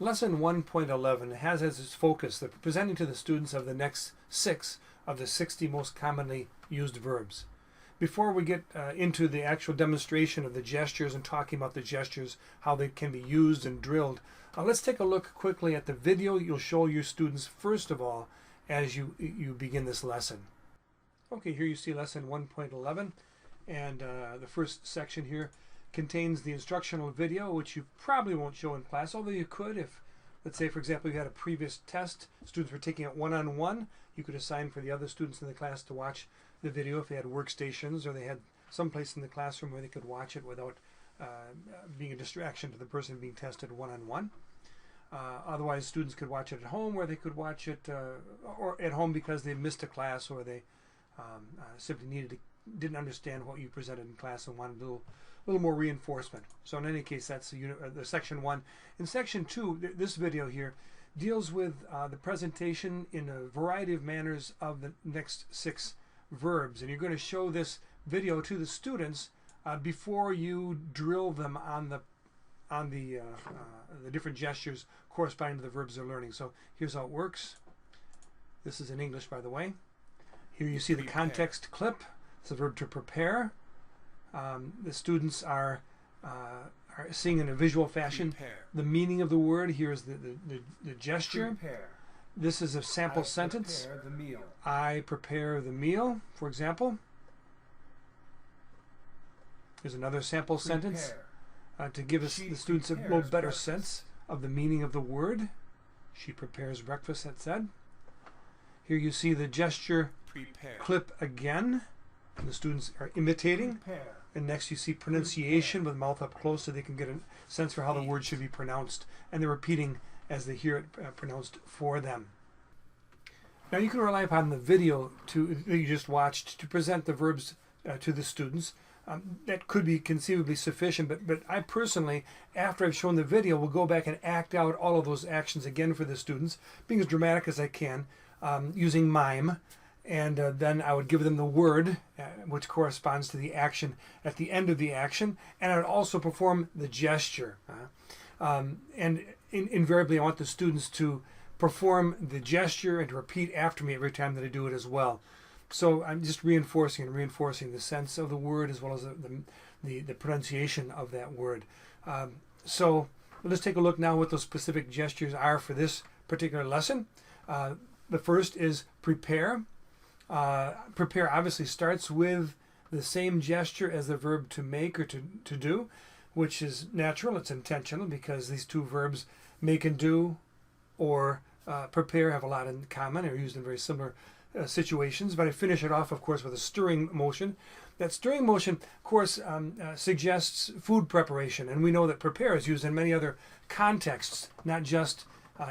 Lesson 1.11 has as its focus the presenting to the students of the next 6 of the 60 most commonly used verbs. Before we get into the actual demonstration of the gestures and talking about the gestures, how they can be used and drilled, let's take a look quickly at the video you'll show your students first of all as you begin this lesson. Okay, here you see lesson 1.11, and the first section here contains the instructional video, which you probably won't show in class, although you could if, let's say, for example, you had a previous test, students were taking it one-on-one, you could assign for the other students in the class to watch the video if they had workstations or they had some place in the classroom where they could watch it without being a distraction to the person being tested one-on-one. Otherwise, students could watch it at home, where they could watch it or at home because they missed a class or they simply didn't understand what you presented in class and wanted a little more reinforcement. So in any case, that's the section 1. In section 2, this video here deals with the presentation in a variety of manners of the next 6 verbs, and you're going to show this video to the students before you drill them on the different gestures corresponding to the verbs they're learning. So here's how it works. This is in English, by the way. Here you see the context clip. It's the verb to prepare. The students are seeing in a visual fashion the meaning of the word. Here's the gesture. Prepare. This is a sample sentence. Prepare the meal. I prepare the meal, for example. Here's another sample sentence to give us the students a little better sense of the meaning of the word. She prepares breakfast, that said. Here you see the gesture clip again. The students are imitating. Prepare. And next you see pronunciation with mouth up close so they can get a sense for how the word should be pronounced. And they're repeating as they hear it pronounced for them. Now you can rely upon the video that you just watched to present the verbs to the students. That could be conceivably sufficient, but I personally, after I've shown the video, will go back and act out all of those actions again for the students, being as dramatic as I can, using mime. And then I would give them the word, which corresponds to the action at the end of the action, and I would also perform the gesture. And invariably, I want the students to perform the gesture and to repeat after me every time that I do it as well. So I'm just reinforcing the sense of the word as well as the pronunciation of that word. So let's take a look now what those specific gestures are for this particular lesson. The first is prepare. Prepare obviously starts with the same gesture as the verb to make or to do, which is natural, it's intentional, because these two verbs, make and do or prepare, have a lot in common, are used in very similar situations. But I finish it off, of course, with a stirring motion. That stirring motion, of course, suggests food preparation, and we know that prepare is used in many other contexts, not just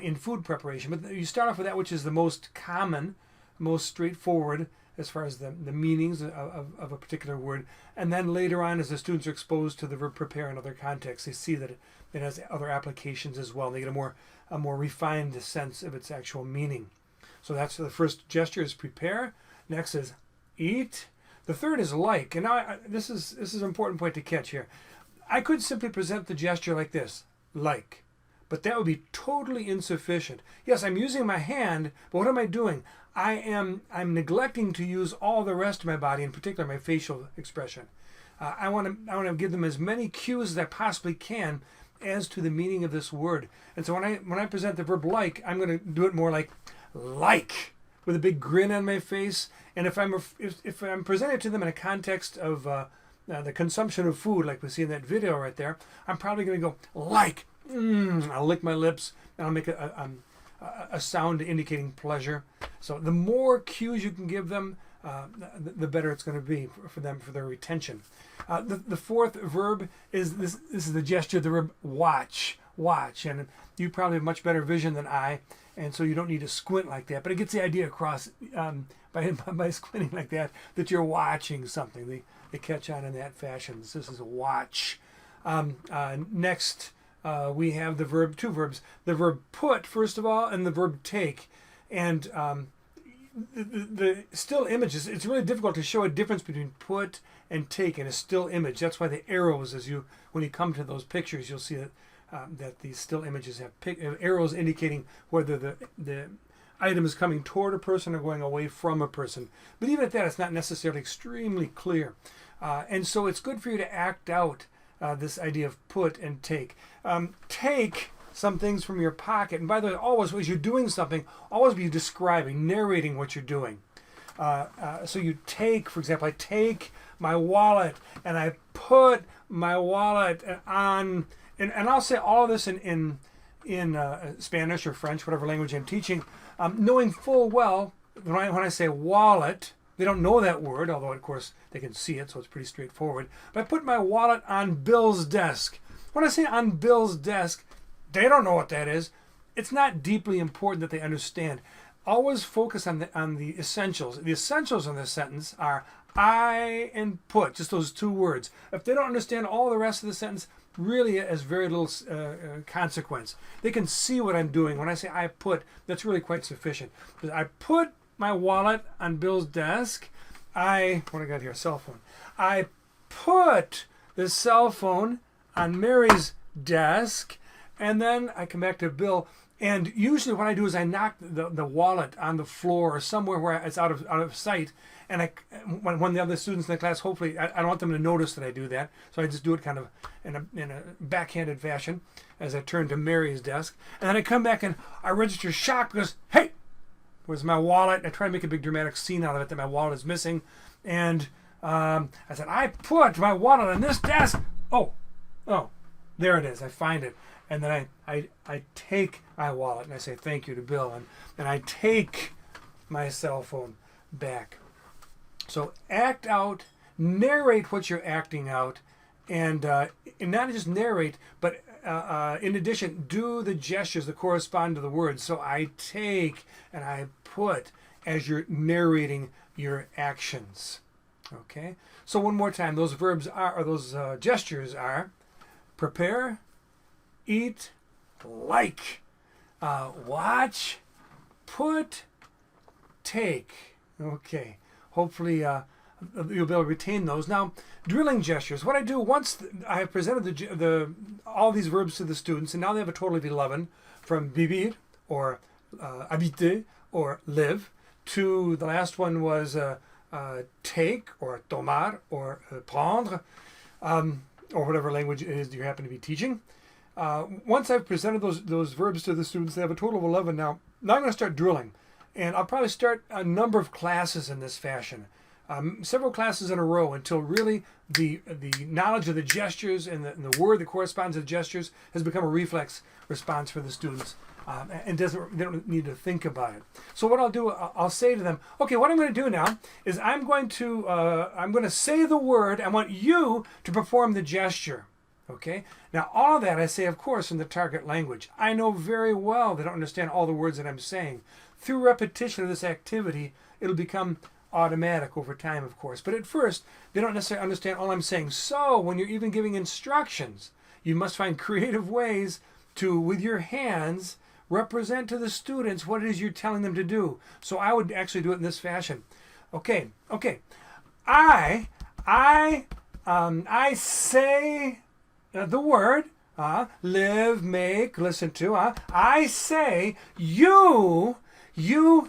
in food preparation. But you start off with that which is the most common, most straightforward as far as the meanings of a particular word, and then later on, as the students are exposed to the verb prepare in other contexts, they see that it has other applications as well. They get a more refined sense of its actual meaning. So that's the first gesture, is prepare. Next is eat. The third is like. And now this is an important point to catch here. I could simply present the gesture like this, like. But that would be totally insufficient. Yes, I'm using my hand, but what am I doing? I'm neglecting to use all the rest of my body, in particular my facial expression. I want to give them as many cues as I possibly can as to the meaning of this word. And so when I present the verb like, I'm going to do it more like with a big grin on my face. And if I'm presenting it to them in a context of the consumption of food, like we see in that video right there, I'm probably going to go like. I'll lick my lips and I'll make a sound indicating pleasure. So the more cues you can give them, the better it's going to be for them, for their retention. The fourth verb is this is the gesture, the verb watch. And you probably have much better vision than I, and so you don't need to squint like that. But it gets the idea across by squinting like that you're watching something. They catch on in that fashion. This is a watch. Next, we have two verbs. The verb put, first of all, and the verb take. And the still images, it's really difficult to show a difference between put and take in a still image. That's why the arrows, when you come to those pictures, you'll see that that these still images have arrows indicating whether the item is coming toward a person or going away from a person. But even at that, it's not necessarily extremely clear. And so it's good for you to act out this idea of put and take. Take some things from your pocket. And by the way, always, as you're doing something, always be describing, narrating what you're doing. So you take, for example, I take my wallet and I put my wallet on, and I'll say all of this in Spanish or French, whatever language I'm teaching, knowing full well when I say wallet, they don't know that word, although of course they can see it, so it's pretty straightforward. But I put my wallet on Bill's desk. When I say on Bill's desk, they don't know what that is. It's not deeply important that they understand. Always focus on the essentials. The essentials in this sentence are I and put, just those two words. If they don't understand all the rest of the sentence, really it has very little consequence. They can see what I'm doing. When I say I put, that's really quite sufficient. Because I put my wallet on Bill's desk. What I got here? Cell phone. I put the cell phone on Mary's desk, and then I come back to Bill. And usually what I do is I knock the wallet on the floor or somewhere where it's out of sight. And when the other students in the class, hopefully, I don't want them to notice that I do that. So I just do it kind of in a backhanded fashion as I turn to Mary's desk. And then I come back and I register shock because, hey, where's my wallet? I try to make a big dramatic scene out of it that my wallet is missing. And I said, I put my wallet on this desk. Oh, there it is. I find it. And then I take my wallet and I say thank you to Bill. And I take my cell phone back. So act out, narrate what you're acting out, and not just narrate, but in addition, do the gestures that correspond to the words. So I take and I put as you're narrating your actions. Okay? So one more time, those verbs are, or those gestures are prepare, eat, like, watch, put, take. Okay. Hopefully you'll be able to retain those. Now, drilling gestures. What I do once I have presented all these verbs to the students, and now they have a total of 11, from vivir, or habiter, or live, to the last one was take, or tomar, or prendre, or whatever language it is you happen to be teaching. Once I've presented those verbs to the students, they have a total of 11 now. Now I'm going to start drilling. And I'll probably start a number of classes in this fashion, several classes in a row, until really the knowledge of the gestures and the word that corresponds to the gestures has become a reflex response for the students, and they don't need to think about it. So what I'll do, I'll say to them, okay, what I'm going to do now is I'm going to say the word. I want you to perform the gesture. Okay. Now all of that I say, of course, in the target language. I know very well they don't understand all the words that I'm saying. Through repetition of this activity, it'll become automatic over time, of course. But at first, they don't necessarily understand all I'm saying. So when you're even giving instructions, you must find creative ways to, with your hands, represent to the students what it is you're telling them to do. So I would actually do it in this fashion. Okay. I say the word, live, make, listen to. I say, you do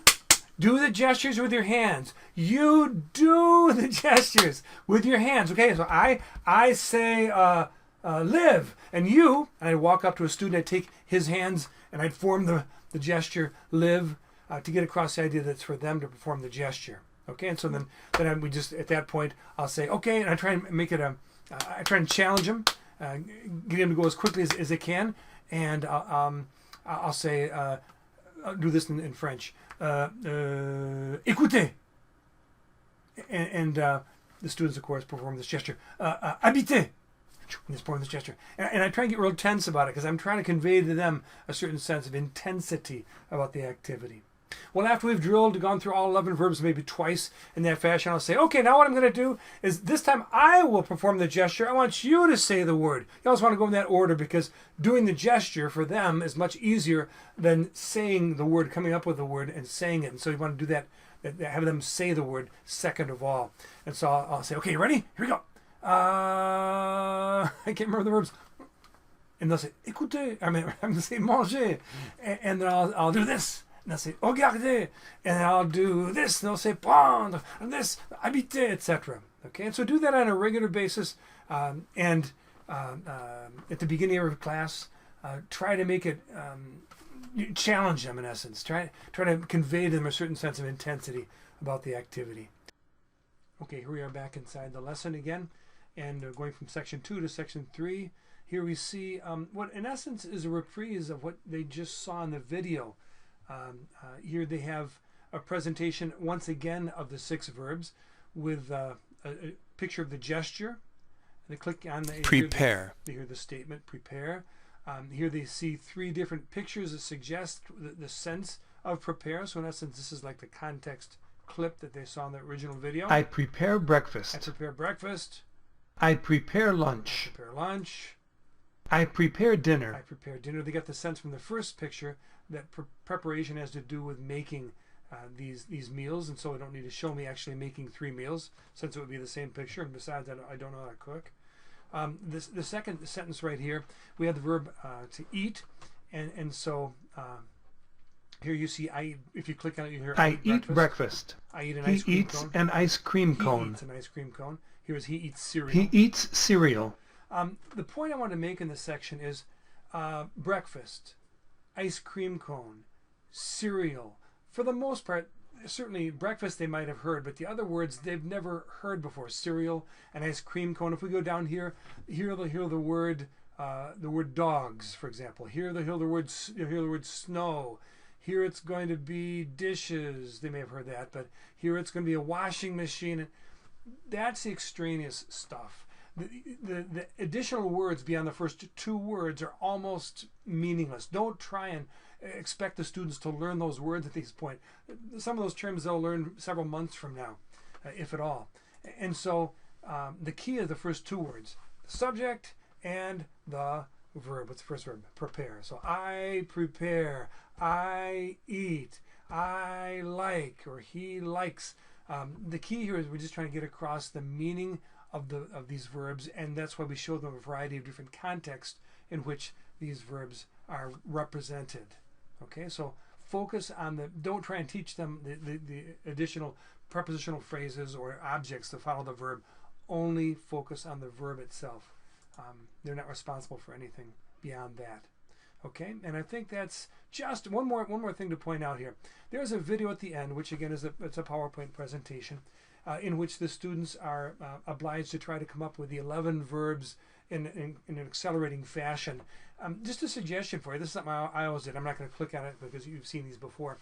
the gestures with your hands. You do the gestures with your hands. Okay, so I say live, and I walk up to a student, I'd take his hands, and I'd form the gesture live to get across the idea that it's for them to perform the gesture. Okay, and so then we just, at that point, I'll say, okay, and I try and make it I try and challenge him, get him to go as quickly as they can, and I'll say, I'll do this in French. Écoutez. And the students, of course, perform this gesture. Habiter. They perform this gesture. And I try and get real tense about it because I'm trying to convey to them a certain sense of intensity about the activity. Well, after we've drilled, gone through all 11 verbs maybe twice in that fashion, I'll say, okay, now what I'm going to do is this time I will perform the gesture. I want you to say the word. You always want to go in that order because doing the gesture for them is much easier than saying the word, coming up with the word and saying it. And so you want to do that, have them say the word second of all. And so I'll say, okay, you ready? Here we go. I can't remember the verbs. and they'll say, écoutez, I'm going to say manger, and then I'll do this. And they'll say, regardez, and I'll do this, and they'll say, prendre, and this, habiter, etc. Okay, and so do that on a regular basis, and at the beginning of every class, try to make it, challenge them in essence. Try to convey to them a certain sense of intensity about the activity. Okay, here we are back inside the lesson again, and going from section 2 to section 3. Here we see what in essence is a reprise of what they just saw in the video. Here they have a presentation once again of the 6 verbs with a picture of the gesture. They click on the prepare. They hear the statement prepare. Here they see 3 different pictures that suggest the sense of prepare. So in essence, this is like the context clip that they saw in the original video. I prepare breakfast. I prepare breakfast. I prepare lunch. I prepare lunch. I prepare dinner. I prepare dinner. They get the sense from the first picture that preparation has to do with making these meals, and so I don't need to show me actually making 3 meals since it would be the same picture. And besides, I don't know how to cook. The second sentence right here, we have the verb to eat, and so here you see if you click on it, you hear I eat breakfast. I eat an ice cream He eats cone. an ice cream cone. He eats an ice cream cone. Here's he eats cereal. He eats cereal. The point I want to make in this section is breakfast, ice cream cone, cereal. For the most part, certainly breakfast they might have heard, but the other words they've never heard before. Cereal and ice cream cone. If we go down here, they'll hear the word dogs, for example. Here they'll hear the word snow. Here it's going to be dishes. They may have heard that, but here it's going to be a washing machine. That's the extraneous stuff. The additional words beyond the first 2 words are almost meaningless. Don't try and expect the students to learn those words at this point. Some of those terms they'll learn several months from now, if at all. And so the key is the first 2 words, the subject and the verb. What's the first verb? Prepare. So I prepare, I eat, I like, or he likes. The key here is we're just trying to get across the meaning of these verbs, and that's why we show them a variety of different contexts in which these verbs are represented. Okay, so focus on don't try and teach them the additional prepositional phrases or objects to follow the verb. Only focus on the verb itself. They're not responsible for anything beyond that. Okay, and I think that's just one more thing to point out here. There's a video at the end, which again it's a PowerPoint presentation, in which the students are obliged to try to come up with the 11 verbs in an accelerating fashion. Just a suggestion for you. This is something I always did. I'm not going to click on it because you've seen these before.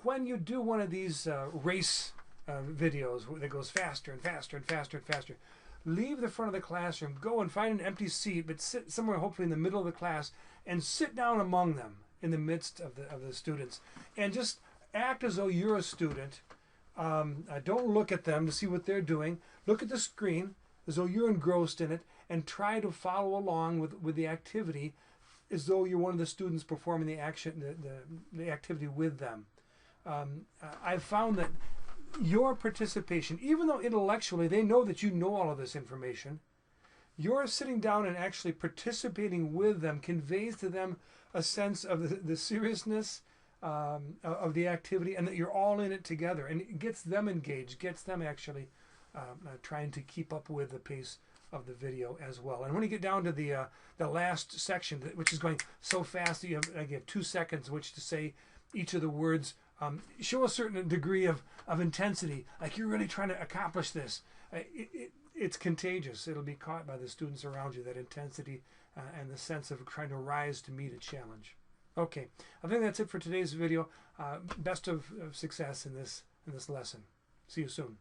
When you do one of these race videos that goes faster and faster and faster and faster, leave the front of the classroom, go and find an empty seat, but sit somewhere hopefully in the middle of the class and sit down among them in the midst of the students, and just act as though you're a student. Don't look at them to see what they're doing. Look at the screen as though you're engrossed in it, and try to follow along with the activity as though you're one of the students performing the action, the activity with them. I've found that your participation, even though intellectually they know that you know all of this information, your sitting down and actually participating with them conveys to them a sense of the seriousness of the activity, and that you're all in it together, and it gets them engaged, gets them actually trying to keep up with the pace of the video as well. And when you get down to the last section, which is going so fast that you have 2 seconds in which to say each of the words, show a certain degree of intensity, like you're really trying to accomplish this. It's contagious. It'll be caught by the students around you, that intensity and the sense of trying to rise to meet a challenge. Okay, I think that's it for today's video. Best of success in this lesson. See you soon.